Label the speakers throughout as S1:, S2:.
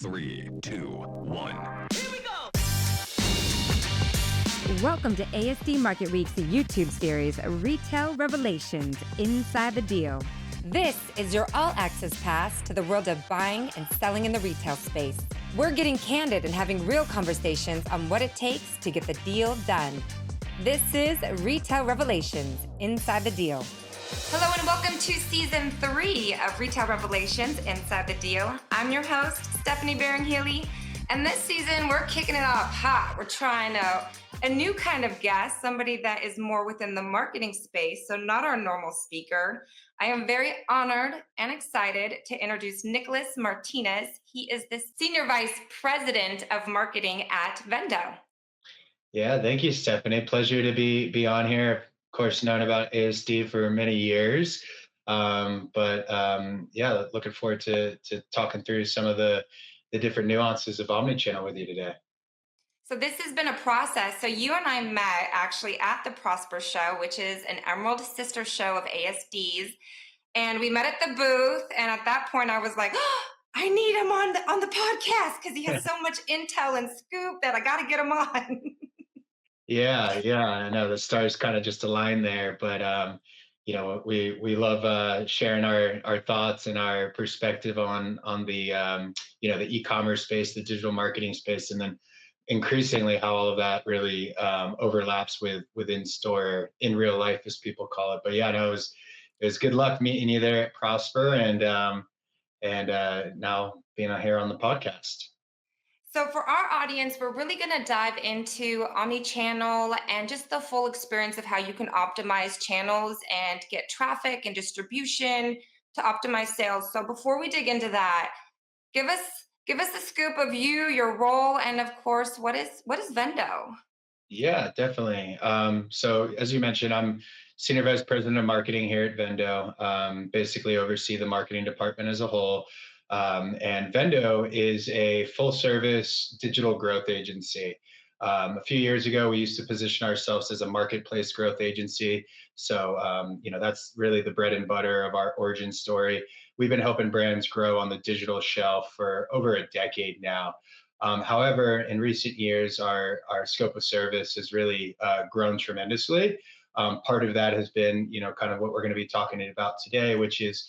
S1: 3, 2, 1.
S2: Here we go!
S3: Welcome to ASD Market Week's YouTube series, Retail Revelations Inside the Deal. This is your all-access pass to the world of buying and selling in the retail space. We're getting candid and having real conversations on what it takes to get the deal done. This is Retail Revelations Inside the Deal. Hello and welcome to Season 3 of Retail Revelations Inside the Deal. I'm your host, Stephanie Beringhele, and this season we're kicking it off hot. We're trying a new kind of guest, somebody that is more within the marketing space, so not our normal speaker. I am very honored and excited to introduce Nicolas Martinez. He is the Senior Vice President of Marketing at VENDO.
S4: Yeah, thank you, Stephanie. Pleasure to be on here. Of course, known about ASD for many years, yeah, looking forward to talking through some of the different nuances of omnichannel with you today.
S3: So this has been a process. So you and I met actually at the Prosper Show, which is an Emerald sister show of ASDs. And we met at the booth. And at that point I was like, oh, I need him on the podcast because he has so much intel and scoop that I got to get him on.
S4: Yeah, I know the stars kind of just align there, but we love sharing our thoughts and our perspective on the the e-commerce space, the digital marketing space, and then increasingly how all of that really overlaps with in-store, in real life, as people call it. But yeah, no, it was good luck meeting you there at Prosper, and now being here on the podcast.
S3: So for our audience, we're really going to dive into omnichannel and just the full experience of how you can optimize channels and get traffic and distribution to optimize sales. So before we dig into that, give us a scoop of you, your role, and of course, what is VENDO?
S4: Yeah, definitely. So as you mentioned, I'm Senior Vice President of Marketing here at VENDO, basically oversee the marketing department as a whole. And VENDO is a full service digital growth agency. A few years ago, we used to position ourselves as a marketplace growth agency. So, that's really the bread and butter of our origin story. We've been helping brands grow on the digital shelf for over a decade now. However, in recent years, our scope of service has really grown tremendously. Part of that has been, kind of what we're going to be talking about today, which is,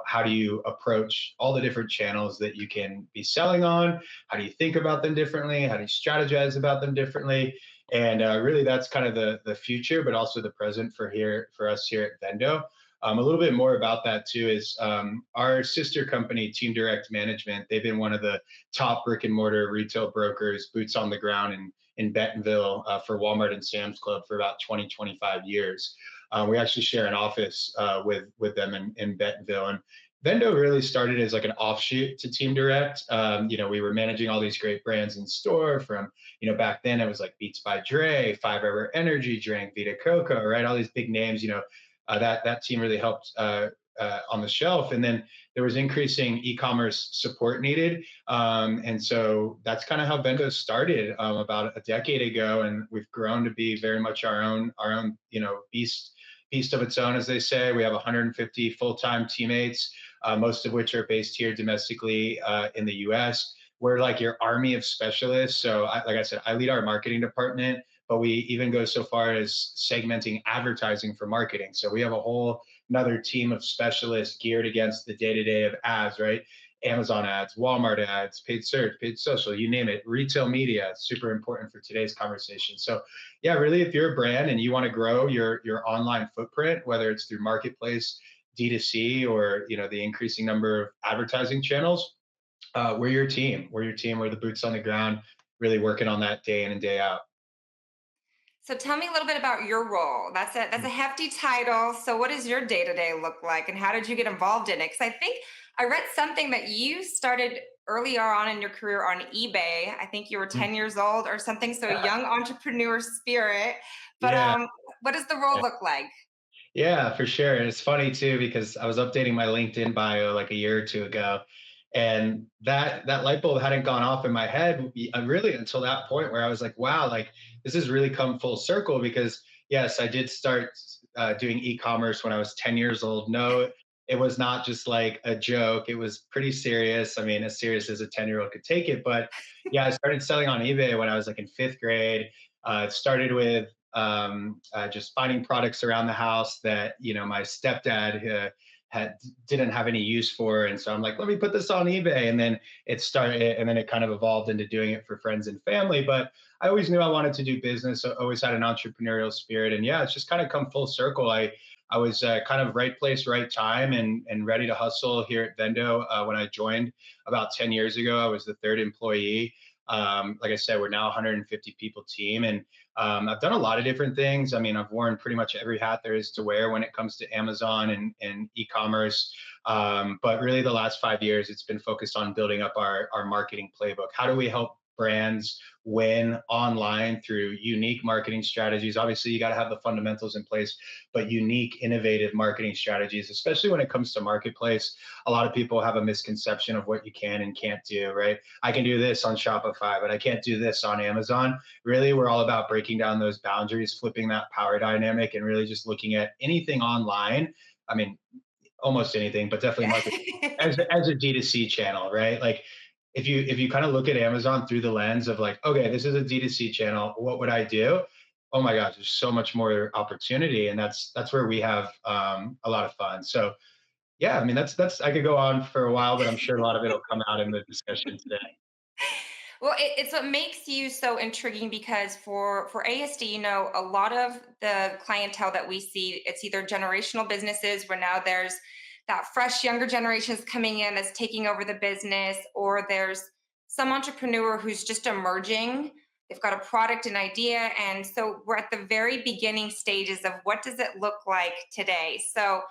S4: how do you approach all the different channels that you can be selling on? How do you think about them differently? How do you strategize about them differently? And really, that's kind of the future, but also the present for us here at VENDO. A little bit more about that too is our sister company, Team Direct Management. They've been one of the top brick and mortar retail brokers, boots on the ground in Bentonville for Walmart and Sam's Club for about 25 years. We actually share an office with them in Bentonville. And VENDO really started as like an offshoot to Team Direct. We were managing all these great brands in store from, back then it was like Beats by Dre, 5-Hour Energy Drink, Vita Coco, right? All these big names, that team really helped on the shelf. And then there was increasing e-commerce support needed. And so that's kind of how VENDO started about a decade ago. And we've grown to be very much our own, beast of its own, as they say. We have 150 full-time teammates, most of which are based here domestically in the US. We're like your army of specialists. So like I said, I lead our marketing department, but we even go so far as segmenting advertising for marketing. So we have another team of specialists geared against the day-to-day of ads, right? Amazon ads, Walmart ads, paid search, paid social, you name it. Retail media, super important for today's conversation. So yeah, really, if you're a brand and you want to grow your online footprint, whether it's through marketplace, D2C, or the increasing number of advertising channels, we're your team. We're the boots on the ground, really working on that day in and day out.
S3: So tell me a little bit about your role. That's a hefty title. So what does your day-to-day look like and how did you get involved in it? Because I think I read something that you started earlier on in your career on eBay. I think you were 10 years old or something. So a young entrepreneur spirit. But
S4: Yeah.
S3: What does the role look like?
S4: Yeah, for sure. And it's funny too, because I was updating my LinkedIn bio like a year or two ago, and that light bulb hadn't gone off in my head really until that point where I was like, wow, like this has really come full circle, because yes, I did start doing e-commerce when I was 10 years old. No it was not just like a joke. It was pretty serious. I mean, as serious as a 10-year-old could take it. But yeah, I started selling on eBay when I was like in fifth grade. It started with just finding products around the house that, my stepdad had didn't have any use for. And so I'm like, let me put this on eBay. And then it kind of evolved into doing it for friends and family. But I always knew I wanted to do business. I always had an entrepreneurial spirit. And yeah, it's just kind of come full circle. I was kind of right place, right time, and ready to hustle here at Vendo. When I joined about 10 years ago, I was the third employee. Like I said, we're now a 150 people team, and I've done a lot of different things. I mean, I've worn pretty much every hat there is to wear when it comes to Amazon and e-commerce. But really, the last 5 years, it's been focused on building up our marketing playbook. How do we help brands win online through unique marketing strategies? Obviously, you got to have the fundamentals in place, but unique, innovative marketing strategies, especially when it comes to marketplace. A lot of people have a misconception of what you can and can't do, right? I can do this on Shopify, but I can't do this on Amazon. Really, we're all about breaking down those boundaries, flipping that power dynamic, and really just looking at anything online. I mean, almost anything, but definitely market as a D2C channel, right? Like if you kind of look at Amazon through the lens of like, okay, this is a D2C channel, what would I do? Oh my gosh, there's so much more opportunity, and that's where we have a lot of fun. So yeah, I mean that's I could go on for a while, but I'm sure a lot of it will come out in the discussion today.
S2: Well, it's what makes you so intriguing because for ASD, a lot of the clientele that we see, it's either generational businesses where now there's that fresh younger generations coming in that's taking over the business, or there's some entrepreneur who's just emerging. They've got a product and idea, and so we're at the very beginning stages of what does it look like today. So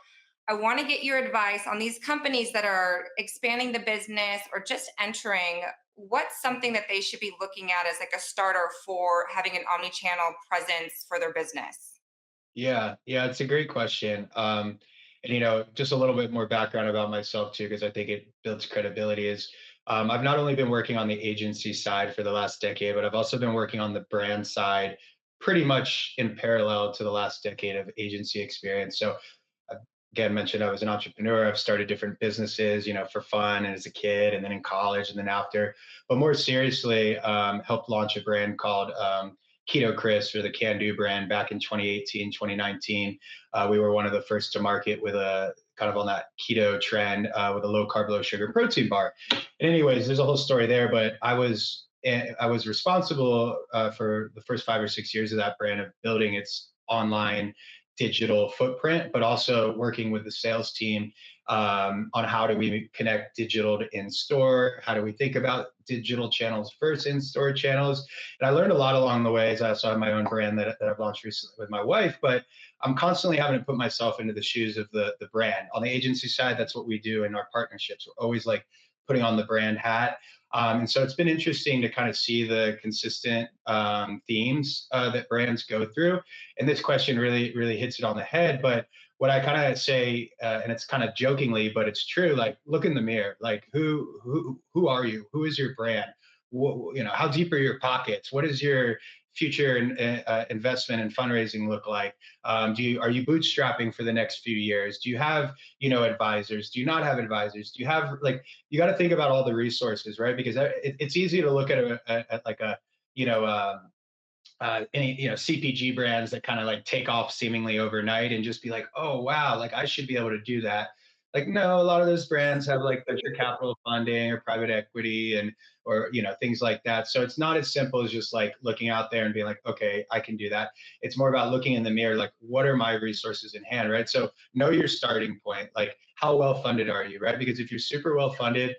S2: I want to get your advice on these companies that are expanding the business or just entering. What's something that they should be looking at as like a starter for having an omni-channel presence for their business?
S4: Yeah, it's a great question. And just a little bit more background about myself too, because I think it builds credibility. Is I've not only been working on the agency side for the last decade, but I've also been working on the brand side pretty much in parallel to the last decade of agency experience. So I again mentioned I was an entrepreneur. I've started different businesses, for fun and as a kid, and then in college, and then after. But more seriously, helped launch a brand called Keto Crisp, or the Can Do brand, back in 2018, 2019. We were one of the first to market with a kind of on that keto trend with a low carb, low sugar protein bar. And anyways, there's a whole story there, but I was responsible for the first 5 or 6 years of that brand of building its online digital footprint, but also working with the sales team on how do we connect digital to in-store, how do we think about digital channels versus in-store channels. And I learned a lot along the way, as I also have my own brand that I've launched recently with my wife, but I'm constantly having to put myself into the shoes of the brand. On the agency side, that's what we do in our partnerships. We're always like putting on the brand hat. And so it's been interesting to kind of see the consistent themes that brands go through. And this question really, really hits it on the head. But what I kind of say, and it's kind of jokingly, but it's true. Like, look in the mirror. Like, who are you? Who is your brand? How deep are your pockets? What is your future investment and fundraising look like? Are you bootstrapping for the next few years? Do you have advisors? Do you not have advisors? Do you have like you got to think about all the resources, right? Because it's easy to look at like a you know any CPG brands that kind of like take off seemingly overnight and just be like, oh wow, like I should be able to do that. Like no, a lot of those brands have like venture capital funding or private equity and or things like that. So it's not as simple as just like looking out there and being like, okay, I can do that. It's more about looking in the mirror, like what are my resources in hand, right? So know your starting point, like how well funded are you, right? Because if you're super well funded,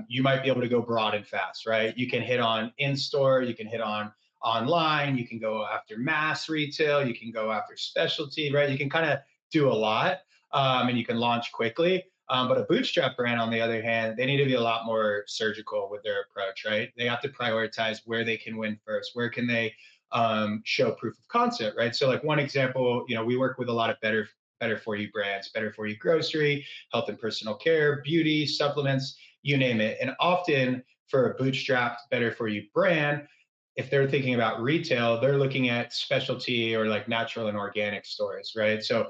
S4: you might be able to go broad and fast, right? You can hit on in store, you can hit on online, you can go after mass retail, you can go after specialty, right? You can kind of do a lot, and you can launch quickly. But a bootstrap brand, on the other hand, they need to be a lot more surgical with their approach, right? They have to prioritize where they can win first, where can they show proof of concept, right? So, like one example, we work with a lot of better for you brands, better for you grocery, health and personal care, beauty, supplements, you name it. And often for a bootstrapped better for you brand, if they're thinking about retail, they're looking at specialty or like natural and organic stores, right? So,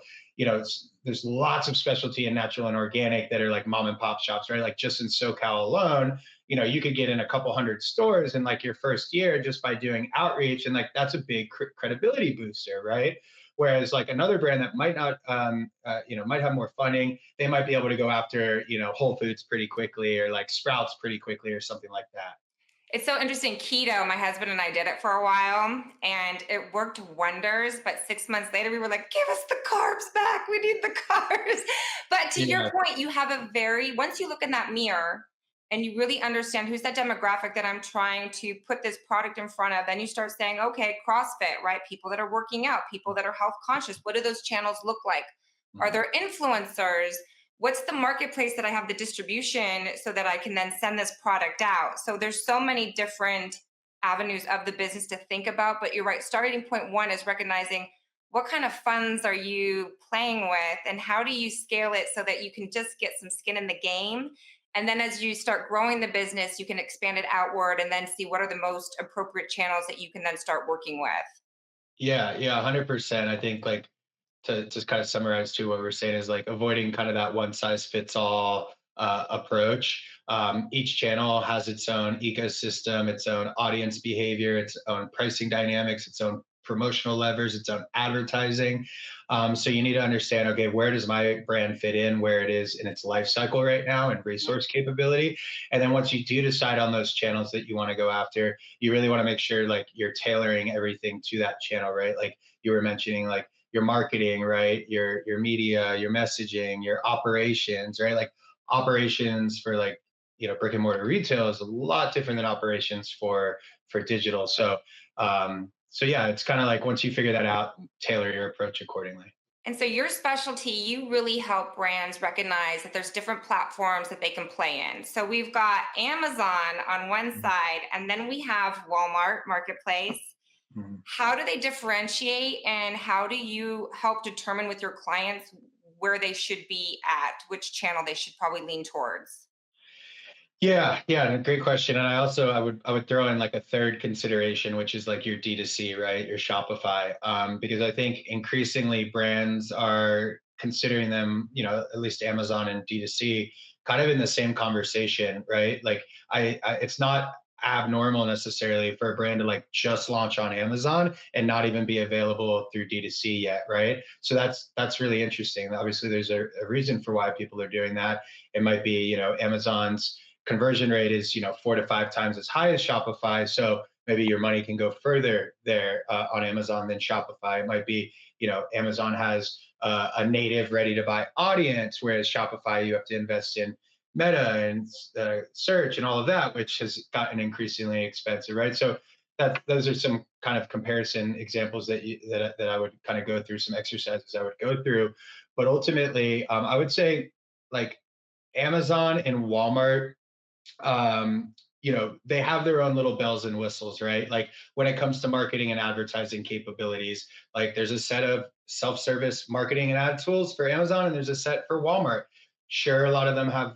S4: there's lots of specialty and natural and organic that are like mom and pop shops, right? Like just in SoCal alone, you could get in a couple hundred stores in like your first year just by doing outreach. And like, that's a big credibility booster, right? Whereas like another brand that might not, might have more funding, they might be able to go after, Whole Foods pretty quickly, or like Sprouts pretty quickly, or something like that.
S2: It's so interesting. Keto, my husband and I did it for a while and it worked wonders. But 6 months later, we were like, give us the carbs back. We need the carbs. But to your
S4: Yeah.
S2: point, you have once you look in that mirror and you really understand who's that demographic that I'm trying to put this product in front of, then you start saying, okay, CrossFit, right? People that are working out, people that are health conscious. What do those channels look like? Are
S4: Mhm.
S2: there influencers? What's the marketplace that I have the distribution so that I can then send this product out? So there's so many different avenues of the business to think about. But you're right, starting point one is recognizing what kind of funds are you playing with and how do you scale it so that you can just get some skin in the game. And then as you start growing the business, you can expand it outward and then see what are the most appropriate channels that you can then start working with.
S4: Yeah, yeah, 100%. I think like to just kind of summarize too, what we're saying is like avoiding kind of that one size fits all approach. Each channel has its own ecosystem, its own audience behavior, its own pricing dynamics, its own promotional levers, its own advertising. So you need to understand, okay, where does my brand fit in, where it is in its life cycle right now and resource capability. And then once you do decide on those channels that you want to go after, you really want to make sure like you're tailoring everything to that channel, right? Like you were mentioning, like your marketing, right? Your media, your messaging, your operations, right? Like operations for like, brick and mortar retail is a lot different than operations for digital. So yeah, it's kind of like once you figure that out, tailor your approach accordingly.
S2: And so your specialty, you really help brands recognize that there's different platforms that they can play in. So we've got Amazon on one side, and then we have Walmart Marketplace.
S4: Mhm.
S2: How do they differentiate and how do you help determine with your clients where they should be at, which channel they should probably lean towards?
S4: Yeah, yeah, great question. And I would throw in like a third consideration, which is like your D2C, right? Your Shopify. Because I think increasingly brands are considering them, at least Amazon and D2C, kind of in the same conversation, right? Like it's not abnormal necessarily for a brand to like just launch on Amazon and not even be available through D2C yet, right? So that's really interesting. Obviously, there's a reason for why people are doing that. It might be, Amazon's conversion rate is 4 to 5 times as high as Shopify, so maybe your money can go further there on Amazon than Shopify. It might be, Amazon has a native ready to buy audience, whereas Shopify you have to invest in meta and search and all of that, which has gotten increasingly expensive, right? So those are some kind of comparison examples that I would kind of go through, some exercises I would go through. But ultimately, I would say like Amazon and Walmart, um, they have their own little bells and whistles, right? Like when it comes to marketing and advertising capabilities, like there's a set of self-service marketing and ad tools for Amazon, and there's a set for Walmart. Sure, a lot of them have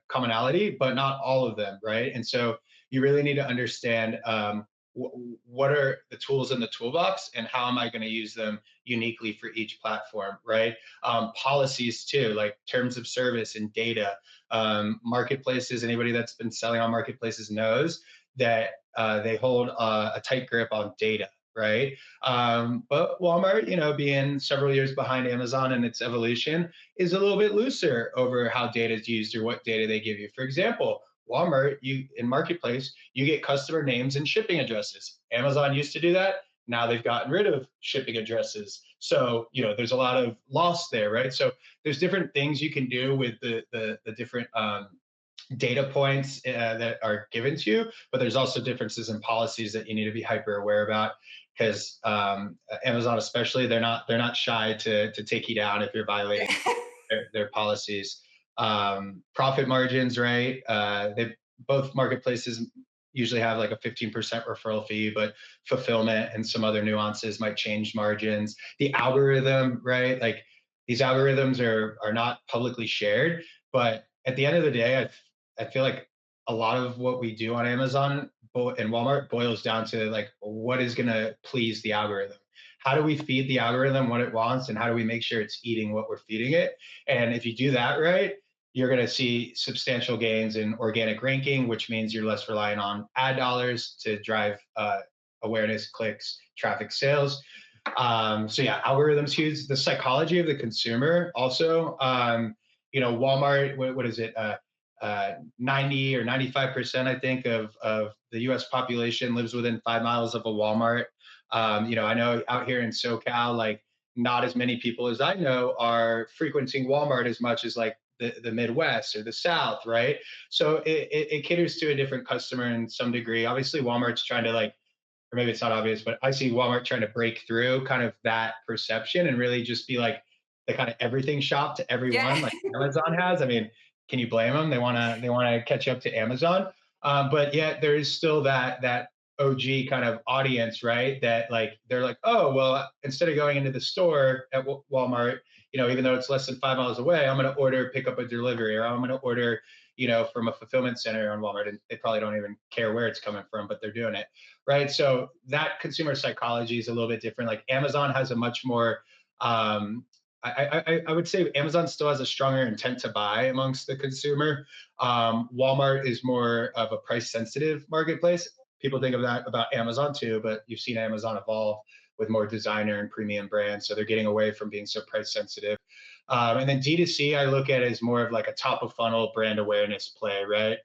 S4: commonality, but not all of them, right? And so you really need to understand what are the tools in the toolbox and how am I going to use them uniquely for each platform, right? Policies too, like terms of service and data. Marketplaces, anybody that's been selling on marketplaces knows that they hold a tight grip on data, right? But Walmart, being several years behind Amazon in its evolution, is a little bit looser over how data is used or what data they give you. For example, Walmart, you in marketplace, you get customer names and shipping addresses. Amazon used to do that. Now they've gotten rid of shipping addresses. So, there's a lot of loss there, right? So there's different things you can do with the different data points that are given to you, but there's also differences in policies that you need to be hyper aware about because Amazon, especially, they're not shy to take you down if you're violating their policies. Profit margins, right? They both marketplaces usually have like a 15% referral fee, but fulfillment and some other nuances might change margins. The algorithm, right? Like these algorithms are not publicly shared, but at the end of the day, I feel like a lot of what we do on Amazon and Walmart boils down to like what is going to please the algorithm. how do we feed the algorithm what it wants, and how do we make sure it's eating what we're feeding it? And if you do that right, you're going to see substantial gains in organic ranking, which means you're less reliant on ad dollars to drive awareness, clicks, traffic, sales. So yeah, algorithms huge. The psychology of the consumer also. Walmart. What is it? 90 or 95%, I think, of the U.S. population lives within 5 miles of a Walmart. I know out here in SoCal, like not as many people as I know are frequenting Walmart as much as like the Midwest or the South, right? So it caters to a different customer in some degree. Obviously, Walmart's trying to like, or maybe it's not obvious, but I see Walmart trying to break through kind of that perception and really just be like the kind of everything shop to everyone,
S2: Yeah.
S4: like Amazon has. I mean, can you blame them? They wanna catch up to Amazon, but yet there is still that OG kind of audience, right? That like they're like, oh well, instead of going into the store at Walmart, even though it's less than 5 miles away, I'm going to order pick up a delivery, or I'm going to order, from a fulfillment center on Walmart, and they probably don't even care where it's coming from, but they're doing it, right? So that consumer psychology is a little bit different. Like Amazon has a much more I would say Amazon still has a stronger intent to buy amongst the consumer. Walmart is more of a price sensitive marketplace. People think of that about Amazon too, but you've seen Amazon evolve with more designer and premium brands. So they're getting away from being so price sensitive. And then D2C, I look at as more of like a top of funnel brand awareness play, right?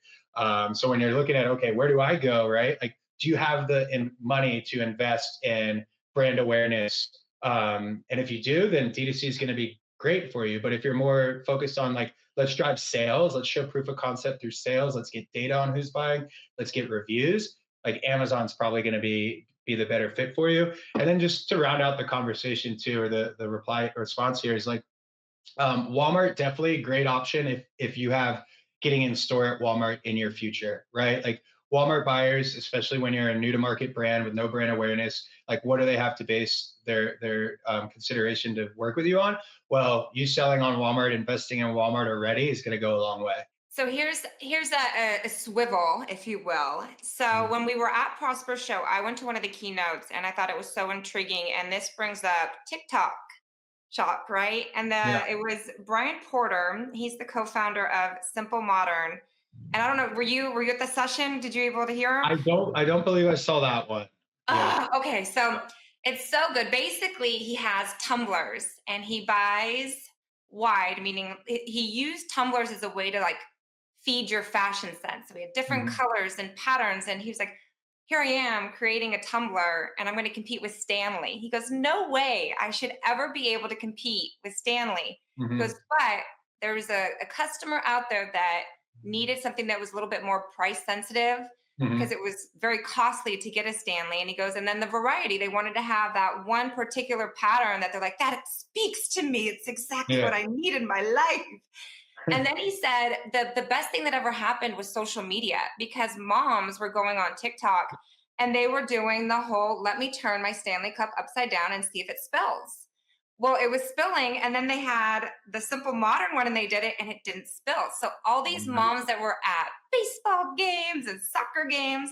S4: So when you're looking at, okay, where do I go, right? Like, do you have the money to invest in brand awareness? And if you do, then D2C is going to be great for you. But if you're more focused on like, let's drive sales, let's show proof of concept through sales, let's get data on who's buying, let's get reviews, like Amazon's probably going to be the better fit for you. And then just to round out the conversation too, or the response here is like, Walmart definitely a great option if you have getting in store at Walmart in your future, right? Like Walmart buyers, especially when you're a new to market brand with no brand awareness, like what do they have to base their consideration to work with you on? Well, you selling on Walmart, investing in Walmart already is going to go a long way.
S2: So here's a swivel, if you will. So
S4: Mhm.
S2: when we were at Prosper Show, I went to one of the keynotes and I thought it was so intriguing. And this brings up TikTok shop, right? And
S4: Yeah,
S2: it was Brian Porter. He's the co-founder of Simple Modern. And I don't know, were you at the session? Did you able to hear him?
S4: I don't believe I saw that one. Yeah.
S2: Okay, so it's so good. Basically, he has tumblers and he buys wide, meaning he used tumblers as a way to like feed your fashion sense. So we had different
S4: Mhm.
S2: colors and patterns, and he was like, "Here I am creating a tumbler, and I'm going to compete with Stanley." He goes, "No way! I should ever be able to compete with Stanley." He goes,
S4: Mhm.
S2: "But there was a customer out there that needed something that was a little bit more price sensitive." Because
S4: Mhm.
S2: it was very costly to get a Stanley. And he goes, and then the variety, they wanted to have that one particular pattern that they're like, that speaks to me. It's exactly
S4: Yeah.
S2: what I need in my life. And then he said the best thing that ever happened was social media because moms were going on TikTok and they were doing the whole let me turn my Stanley cup upside down and see if it spills. Well, it was spilling, and then they had the simple modern one and they did it and it didn't spill. So all these moms that were at baseball games and soccer games,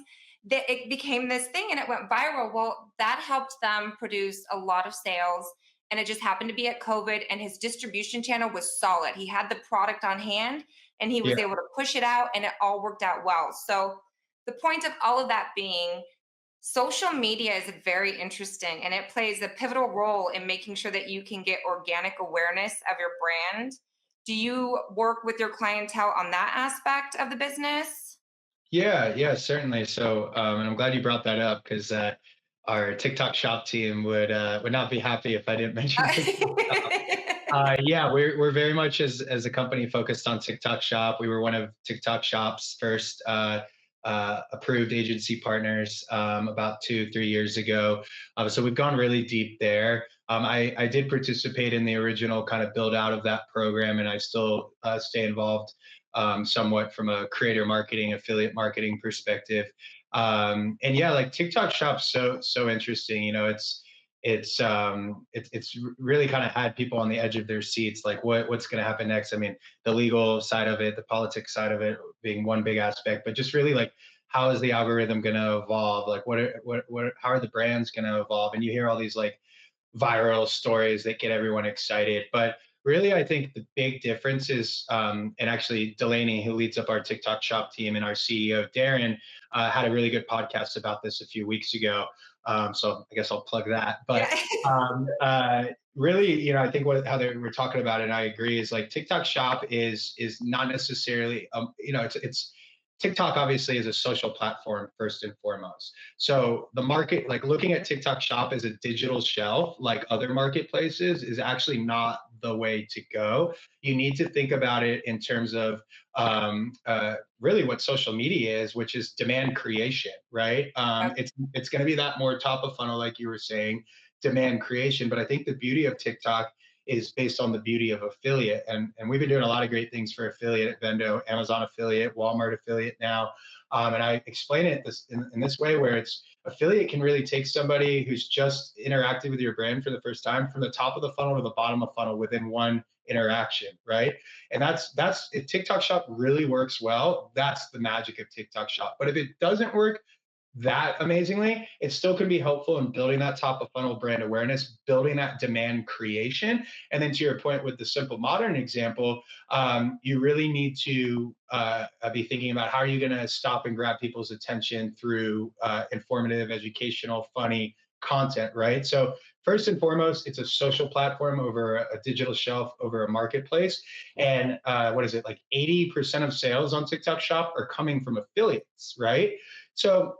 S2: it became this thing and it went viral. Well, that helped them produce a lot of sales, and it just happened to be at COVID, and his distribution channel was solid. He had the product on hand and he was
S4: Yeah.
S2: able to push it out, and it all worked out well. So, the point of all of that being, social media is very interesting and it plays a pivotal role in making sure that you can get organic awareness of your brand. Do you work with your clientele on that aspect of the business?
S4: Yeah, certainly. So, and I'm glad you brought that up because our TikTok shop team would not be happy if I didn't mention TikTok. Yeah, we're very much as a company focused on TikTok Shop. We were one of TikTok Shop's first approved agency partners about 2-3 years ago. So we've gone really deep there. I did participate in the original kind of build out of that program, and I still stay involved somewhat from a creator marketing, affiliate marketing perspective. And yeah, like TikTok Shop's so interesting. It's really kind of had people on the edge of their seats, like what's going to happen next. I mean, the legal side of it, the politics side of it being one big aspect, but just really like how is the algorithm going to evolve? Like how are the brands going to evolve? And you hear all these like viral stories that get everyone excited. But really, I think the big difference is, and actually Delaney, who leads up our TikTok shop team, and our CEO, Darren, had a really good podcast about this a few weeks ago. So I guess I'll plug that. But
S2: Yeah.
S4: really, I think how they were talking about it, and I agree, is like TikTok shop is not necessarily, it's TikTok obviously is a social platform first and foremost. So the market, like looking at TikTok shop as a digital shelf, like other marketplaces, is actually not the way to go. You need to think about it in terms of really what social media is, which is demand creation, right? It's going to be that more top of funnel, like you were saying, demand creation. But I think the beauty of TikTok is based on the beauty of affiliate. And we've been doing a lot of great things for affiliate at Vendo, Amazon affiliate, Walmart affiliate now. And I explain it in this way, where it's affiliate can really take somebody who's just interacted with your brand for the first time from the top of the funnel to the bottom of the funnel within one interaction, right? And that's if TikTok shop really works well, that's the magic of TikTok shop. But if it doesn't work that amazingly, it still can be helpful in building that top of funnel brand awareness, building that demand creation. And then to your point with the simple modern example, you really need to be thinking about how are you going to stop and grab people's attention through informative, educational, funny content, right? So first and foremost, it's a social platform over a digital shelf, over a marketplace. And what is it, like 80% of sales on TikTok shop are coming from affiliates, right? So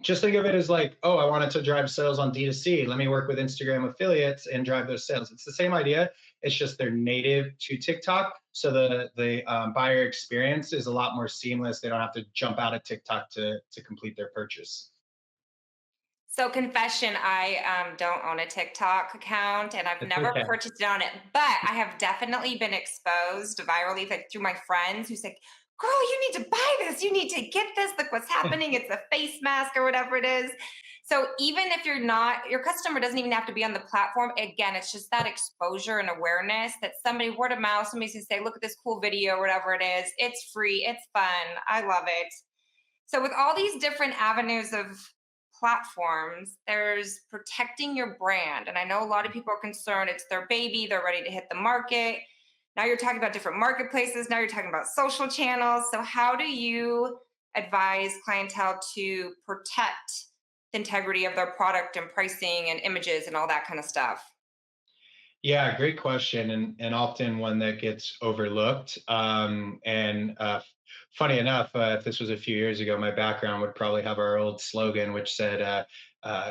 S4: just think of it as like, oh, I wanted to drive sales on D2C. Let me work with Instagram affiliates and drive those sales. It's the same idea. It's just they're native to TikTok. So the buyer experience is a lot more seamless. They don't have to jump out of TikTok to complete their purchase.
S2: So confession, I don't own a TikTok account and I've
S4: It's
S2: never
S4: okay.
S2: purchased it on it, but I have definitely been exposed virally, like through my friends who's like, girl, you need to buy this. You need to get this. Look what's happening. It's a face mask or whatever it is. So even if you're not, your customer doesn't even have to be on the platform. Again, it's just that exposure and awareness that somebody, word of mouth, somebody's gonna say, look at this cool video, or whatever it is. It's free. It's fun. I love it. So with all these different avenues of platforms, there's protecting your brand. And I know a lot of people are concerned it's their baby, they're ready to hit the market. Now you're talking about different marketplaces, now you're talking about social channels. So how do you advise clientele to protect the integrity of their product and pricing and images and all that kind of stuff?
S4: Yeah, great question, and often one that gets overlooked. And funny enough, if this was a few years ago, my background would probably have our old slogan, which said,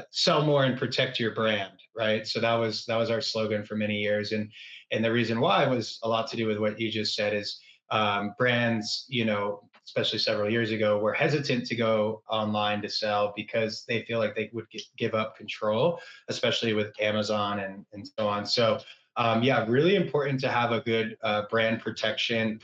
S4: "Sell more and protect your brand." Right. So that was our slogan for many years, and the reason why was a lot to do with what you just said. Is brands, especially several years ago, were hesitant to go online to sell because they feel like they would give up control, especially with Amazon and so on. So, yeah, really important to have a good brand protection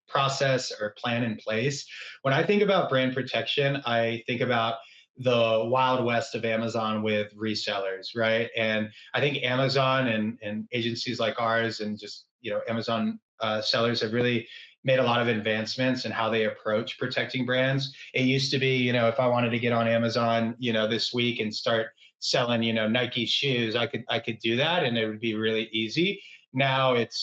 S4: process or plan in place. When I think about brand protection, I think about the wild west of Amazon with resellers, right? And I think Amazon and agencies like ours and just Amazon sellers have really made a lot of advancements in how they approach protecting brands. It used to be, if I wanted to get on Amazon, this week and start selling, Nike shoes, I could do that and it would be really easy. Now it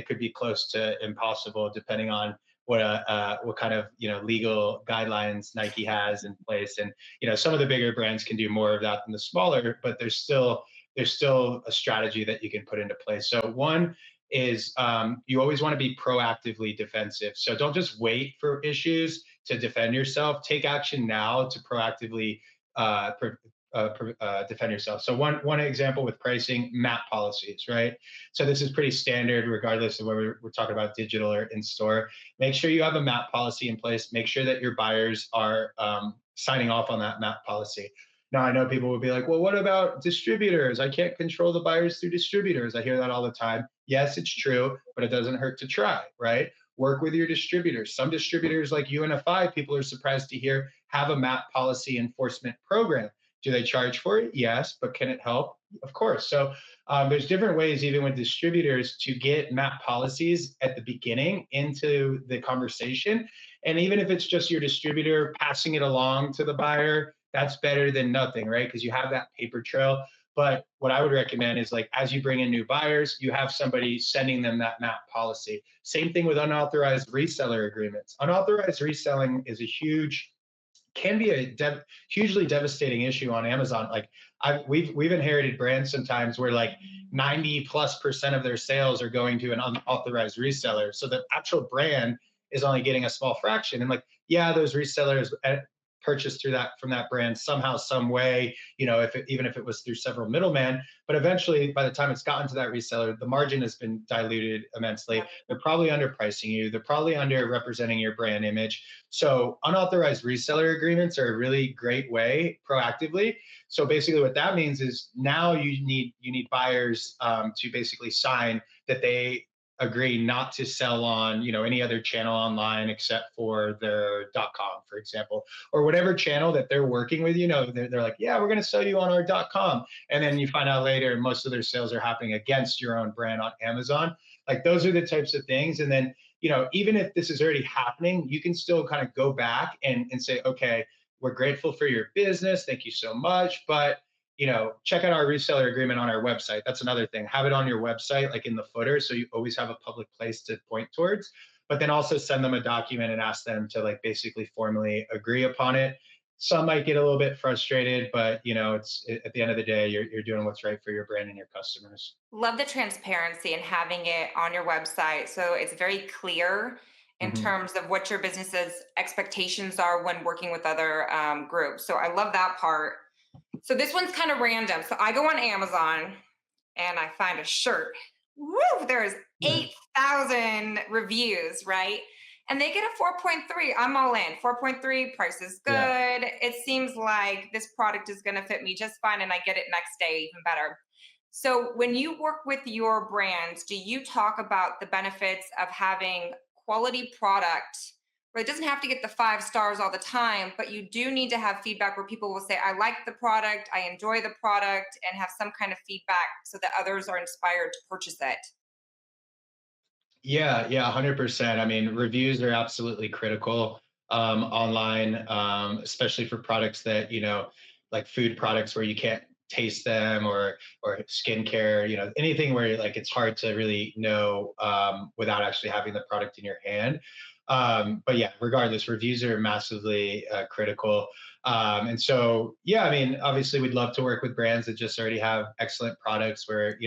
S4: could be close to impossible depending on what kind of legal guidelines Nike has in place. And some of the bigger brands can do more of that than the smaller, but there's still a strategy that you can put into place. So one is you always want to be proactively defensive. So don't just wait for issues to defend yourself. Take action now to proactively defend yourself. So one example with pricing, MAP policies, right? So this is pretty standard regardless of whether we're talking about digital or in store. Make sure you have a MAP policy in place. Make sure that your buyers are signing off on that MAP policy. Now, I know people will be like, well, what about distributors? I can't control the buyers through distributors. I hear that all the time. Yes, it's true, but it doesn't hurt to try, right? Work with your distributors. Some distributors like UNFI, people are surprised to hear, have a MAP policy enforcement program. Do they charge for it? Yes, but can it help? Of course. So there's different ways, even with distributors, to get MAP policies at the beginning into the conversation. And even if it's just your distributor passing it along to the buyer, that's better than nothing, right? Because you have that paper trail. But what I would recommend is like, as you bring in new buyers, you have somebody sending them that MAP policy. Same thing with unauthorized reseller agreements. Unauthorized reselling is a can be a hugely devastating issue on Amazon. Like we've inherited brands sometimes where like 90+% of their sales are going to an unauthorized reseller. So the actual brand is only getting a small fraction. And like, yeah, those resellers purchased through that from that brand somehow, some way, even if it was through several middlemen, but eventually by the time it's gotten to that reseller, the margin has been diluted immensely. They're probably underpricing you. They're probably underrepresenting your brand image. So unauthorized reseller agreements are a really great way proactively. So basically what that means is now you need buyers to basically sign that they agree not to sell on any other channel online except for their .com, for example, or whatever channel that they're working with. They're like, yeah, we're going to sell you on our .com, and then you find out later most of their sales are happening against your own brand on Amazon. Like those are the types of things. And then even if this is already happening, you can still kind of go back and say, okay, we're grateful for your business, thank you so much, but check out our reseller agreement on our website. That's another thing. Have it on your website, like in the footer, so you always have a public place to point towards. But then also send them a document and ask them to like basically formally agree upon it. Some might get a little bit frustrated, but it's at the end of the day, you're doing what's right for your brand and your customers.
S2: Love the transparency and having it on your website so it's very clear in
S4: Mhm.
S2: terms of what your business's expectations are when working with other groups. So I love that part. So this one's kind of random. So I go on Amazon and I find a shirt. Woo! There's 8,000 reviews, right? And they get a 4.3. I'm all in. 4.3, price is good.
S4: Yeah.
S2: It seems like this product is going to fit me just fine, and I get it next day, even better. So when you work with your brands, do you talk about the benefits of having quality product where it doesn't have to get the 5 stars all the time, but you do need to have feedback where people will say, I like the product, I enjoy the product, and have some kind of feedback so that others are inspired to purchase it?
S4: Yeah, yeah, 100%. I mean, reviews are absolutely critical online, especially for products that, like food products where you can't taste them, or skincare, anything where like it's hard to really know without actually having the product in your hand. But yeah, regardless, reviews are massively critical. And so, yeah, I mean, obviously we'd love to work with brands that just already have excellent products where,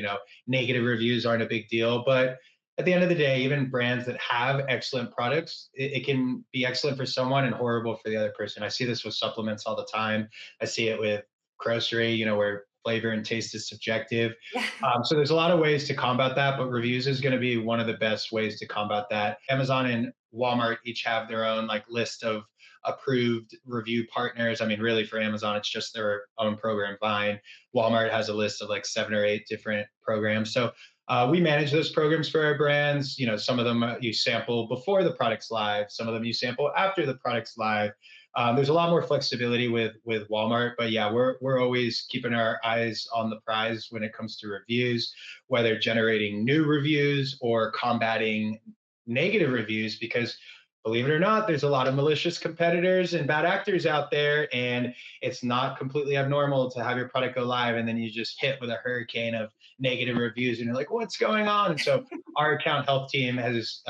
S4: negative reviews aren't a big deal. But at the end of the day, even brands that have excellent products, it can be excellent for someone and horrible for the other person. I see this with supplements all the time. I see it with grocery, where flavor and taste is subjective.
S2: Yeah.
S4: So there's a lot of ways to combat that, but reviews is going to be one of the best ways to combat that. Amazon and Walmart each have their own like list of approved review partners. I mean, really for Amazon, it's just their own program, Vine. Walmart has a list of like 7 or 8 different programs. So we manage those programs for our brands. Some of them you sample before the product's live. Some of them you sample after the product's live. There's a lot more flexibility with Walmart, but yeah, we're always keeping our eyes on the prize when it comes to reviews, whether generating new reviews or combating negative reviews, because believe it or not, there's a lot of malicious competitors and bad actors out there, and it's not completely abnormal to have your product go live and then you just hit with a hurricane of negative reviews, and you're like, what's going on? And so our account health team is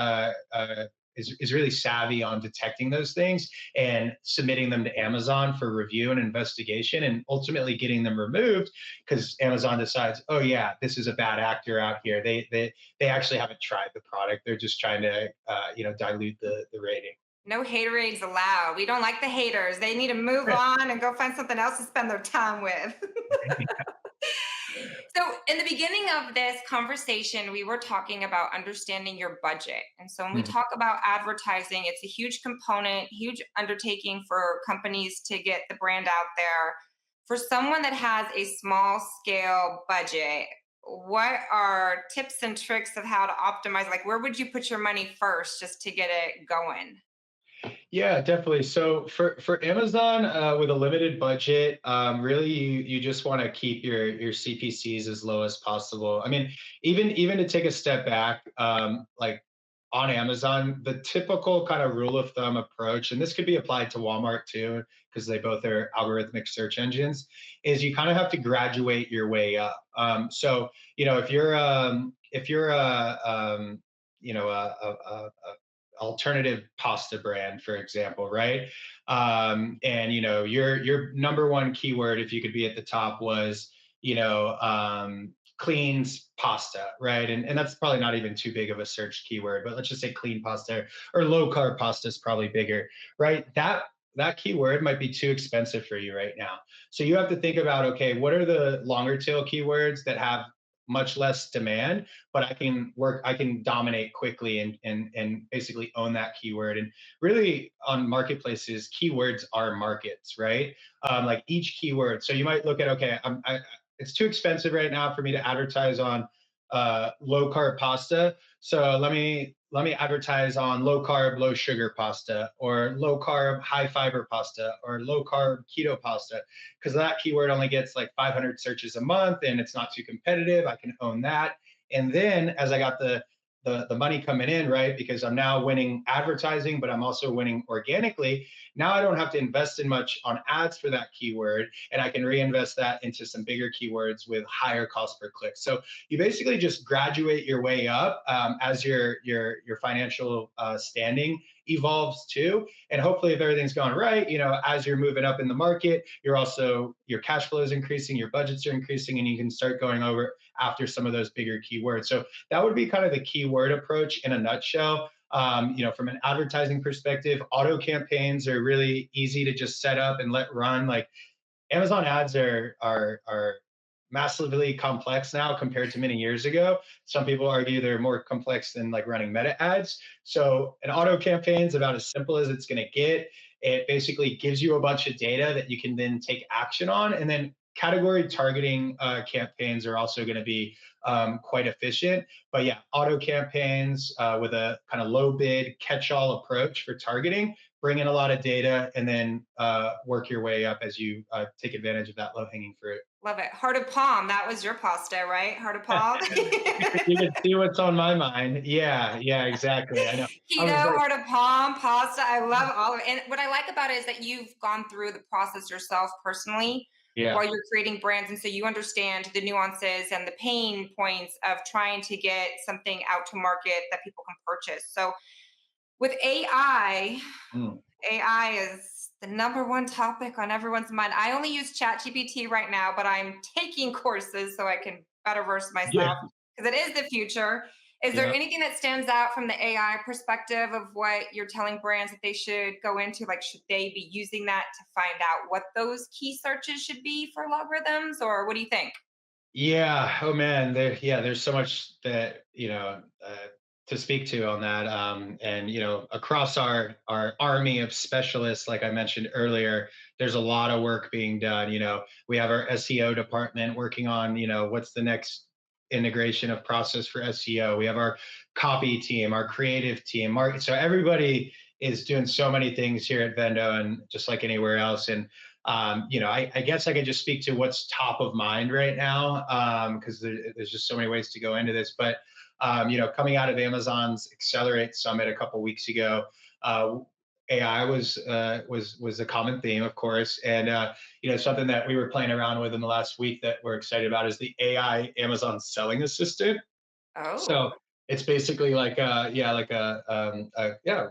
S4: really savvy on detecting those things and submitting them to Amazon for review and investigation, and ultimately getting them removed because Amazon decides, oh yeah, this is a bad actor out here. They actually haven't tried the product. They're just trying to dilute the rating.
S2: No haterades allowed. We don't like the haters. They need to move on and go find something else to spend their time with. So, in the beginning of this conversation, we were talking about understanding your budget. And so, when we
S4: Mhm.
S2: talk about advertising, it's a huge component, huge undertaking for companies to get the brand out there. For someone that has a small scale budget, what are tips and tricks of how to optimize? Like, where would you put your money first just to get it going?
S4: Yeah, definitely. So for Amazon, with a limited budget, really you just want to keep your CPCs as low as possible. I mean, even to take a step back, like on Amazon, the typical kind of rule of thumb approach, and this could be applied to Walmart too, because they both are algorithmic search engines, is you kind of have to graduate your way up. So, if you're a alternative pasta brand, for example, right? And your number one keyword, if you could be at the top, was cleans pasta, right? And that's probably not even too big of a search keyword, but let's just say clean pasta or low carb pasta is probably bigger, right? That keyword might be too expensive for you right now. So you have to think about, okay, what are the longer tail keywords that have much less demand, but I can dominate quickly and basically own that keyword. And really on marketplaces, keywords are markets, right? Like each keyword. So you might look at, okay, it's too expensive right now for me to advertise on low carb pasta. So let me advertise on low carb, low sugar pasta, or low carb, high fiber pasta, or low carb keto pasta, because that keyword only gets like 500 searches a month and it's not too competitive. I can own that. And then as I got the money coming in, right? Because I'm now winning advertising, but I'm also winning organically. Now I don't have to invest in much on ads for that keyword, and I can reinvest that into some bigger keywords with higher cost per click. So you basically just graduate your way up as your financial standing evolves too. And hopefully, if everything's going right, as you're moving up in the market, your cash flow is increasing, your budgets are increasing, and you can start going over after some of those bigger keywords. So that would be kind of the keyword approach in a nutshell. From an advertising perspective, auto campaigns are really easy to just set up and let run. Like Amazon ads are massively complex now compared to many years ago. Some people argue they're more complex than like running meta ads. So an auto campaign is about as simple as it's going to get. It basically gives you a bunch of data that you can then take action on, and then category targeting campaigns are also going to be quite efficient. But yeah, auto campaigns with a kind of low bid catch-all approach for targeting, bring in a lot of data, and then work your way up as you take advantage of that low-hanging fruit.
S2: Love it. Heart of palm. That was your pasta, right? Heart of palm.
S4: You can see what's on my mind. Yeah, exactly. I know. I
S2: Keto,
S4: was like,
S2: heart of palm, pasta. I love all of it. And what I like about it is that you've gone through the process yourself personally
S4: yeah,
S2: while you're creating brands. And so you understand the nuances and the pain points of trying to get something out to market that people can purchase. So with AI,
S4: mm,
S2: AI is the number one topic on everyone's mind. I only use ChatGPT right now, but I'm taking courses so I can better verse
S4: yeah,
S2: myself because it is the future. Is there
S4: yeah.
S2: anything that stands out from the AI perspective of what you're telling brands that they should go into? Like, should they be using that to find out what those key searches should be for logarithms, or what do you think?
S4: Yeah. Oh man. There's so much that to speak to on that. And across our army of specialists, like I mentioned earlier, there's a lot of work being done. We have our SEO department working on what's the next integration of process for SEO. We have our copy team, our creative team, market. So everybody is doing so many things here at Vendo, and just like anywhere else. And I guess I could just speak to what's top of mind right now, because there's just so many ways to go into this. But coming out of Amazon's Accelerate Summit a couple weeks ago, AI was a common theme, of course, and something that we were playing around with in the last week that we're excited about is the AI Amazon Selling Assistant.
S2: Oh,
S4: So it's basically like a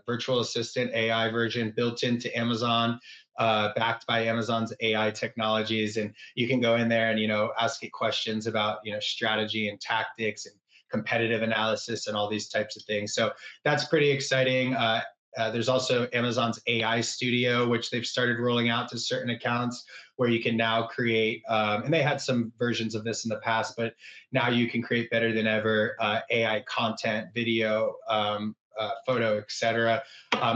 S4: virtual assistant AI version built into Amazon, backed by Amazon's AI technologies, and you can go in there and ask it questions about strategy and tactics and competitive analysis and all these types of things. So that's pretty exciting. There's also Amazon's AI Studio, which they've started rolling out to certain accounts, where you can now create, and they had some versions of this in the past, but now you can create better than ever AI content, video, photo, etc.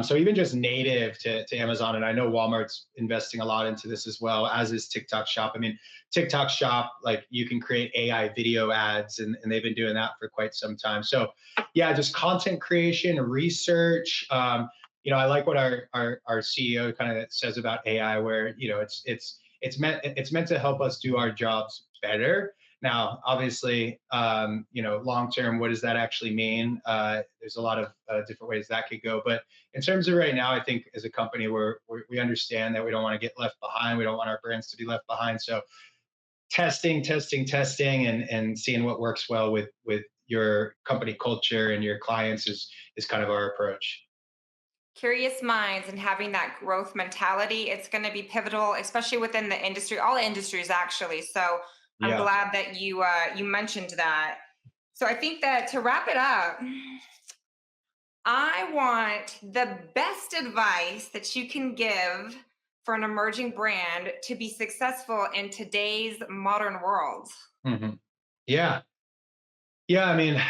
S4: So even just native to Amazon, and I know Walmart's investing a lot into this as well, as is TikTok Shop. I mean, TikTok Shop, like you can create AI video ads, and they've been doing that for quite some time. So yeah, just content creation, research. I like what our CEO kind of says about AI, where it's meant to help us do our jobs better, Now, obviously, long term, what does that actually mean? There's a lot of different ways that could go. But in terms of right now, I think as a company, we understand that we don't want to get left behind. We don't want our brands to be left behind. So testing, and seeing what works well with your company culture and your clients is kind of our approach.
S2: Curious minds and having that growth mentality, it's going to be pivotal, especially within the industry, all industries actually. So I'm
S4: Yeah.
S2: glad that you mentioned that. So I think that to wrap it up, I want the best advice that you can give for an emerging brand to be successful in today's modern world.
S4: hmm Yeah. Yeah, I mean,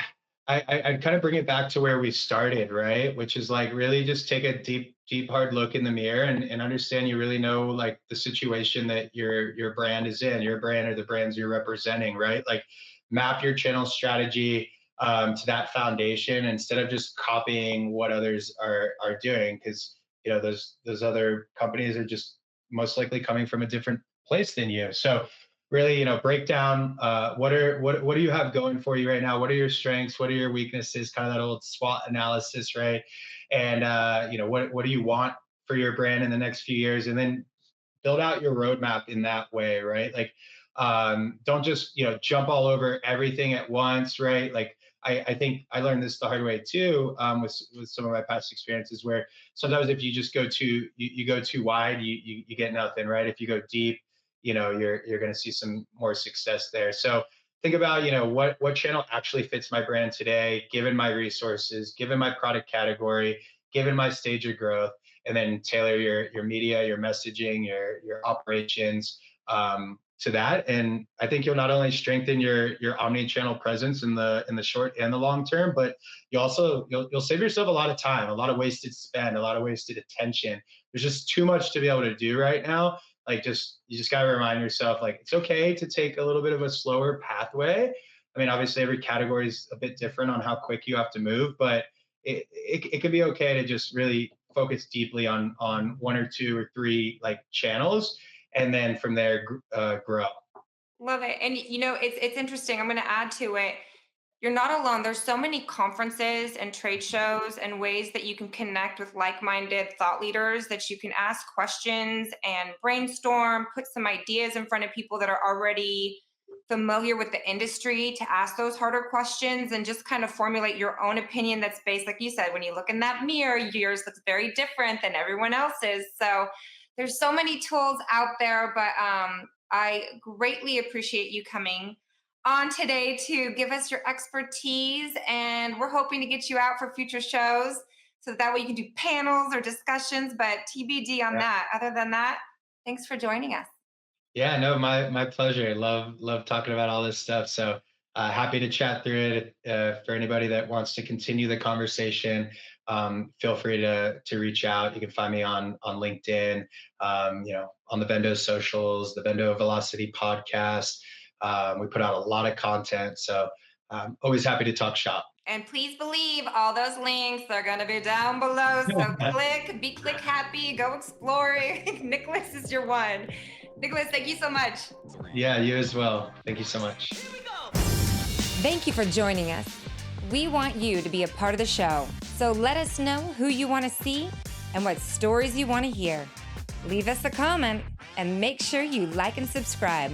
S4: I'd kind of bring it back to where we started, right? Which is like really just take a deep, hard look in the mirror and understand you really know like the situation that your brand is in, your brand or the brands you're representing, right? Like map your channel strategy to that foundation instead of just copying what others are doing, because those other companies are just most likely coming from a different place than you. So really, break down what do you have going for you right now? What are your strengths? What are your weaknesses? Kind of that old SWOT analysis, right? And what do you want for your brand in the next few years? And then build out your roadmap in that way, right? Like, don't just jump all over everything at once, right? Like, I think I learned this the hard way too, with some of my past experiences, where sometimes if you just go you go too wide, you get nothing, right? If you go deep, you're going to see some more success there. So think about what channel actually fits my brand today, given my resources, given my product category, given my stage of growth, and then tailor your media, your messaging, your operations to that. And I think you'll not only strengthen your omni-channel presence in the short and the long term, but you'll save yourself a lot of time, a lot of wasted spend, a lot of wasted attention. There's just too much to be able to do right now. Like, you just got to remind yourself, like, it's okay to take a little bit of a slower pathway. I mean, obviously every category is a bit different on how quick you have to move, but it could be okay to just really focus deeply on one or two or three like channels, and then from there grow.
S2: Love it. And it's interesting. I'm going to add to it. You're not alone. There's so many conferences and trade shows and ways that you can connect with like-minded thought leaders, that you can ask questions and brainstorm, put some ideas in front of people that are already familiar with the industry to ask those harder questions and just kind of formulate your own opinion that's based, like you said, when you look in that mirror, yours looks very different than everyone else's. So there's so many tools out there, but I greatly appreciate you coming on today to give us your expertise. And we're hoping to get you out for future shows so that way you can do panels or discussions, but TBD on that. Other than that, thanks for joining us.
S4: Yeah, no, my pleasure. Love talking about all this stuff. So happy to chat through it. For anybody that wants to continue the conversation, feel free to reach out. You can find me on LinkedIn, on the VENDO socials, the VENDO Velocity podcast. We put out a lot of content, so always happy to talk shop.
S2: And please believe all those links are going to be down below. So be click happy, go explore. Nicolas is your one. Nicolas, thank you so much.
S4: Yeah, you as well. Thank you so much.
S3: Thank you for joining us. We want you to be a part of the show, so let us know who you want to see and what stories you want to hear. Leave us a comment and make sure you like and subscribe.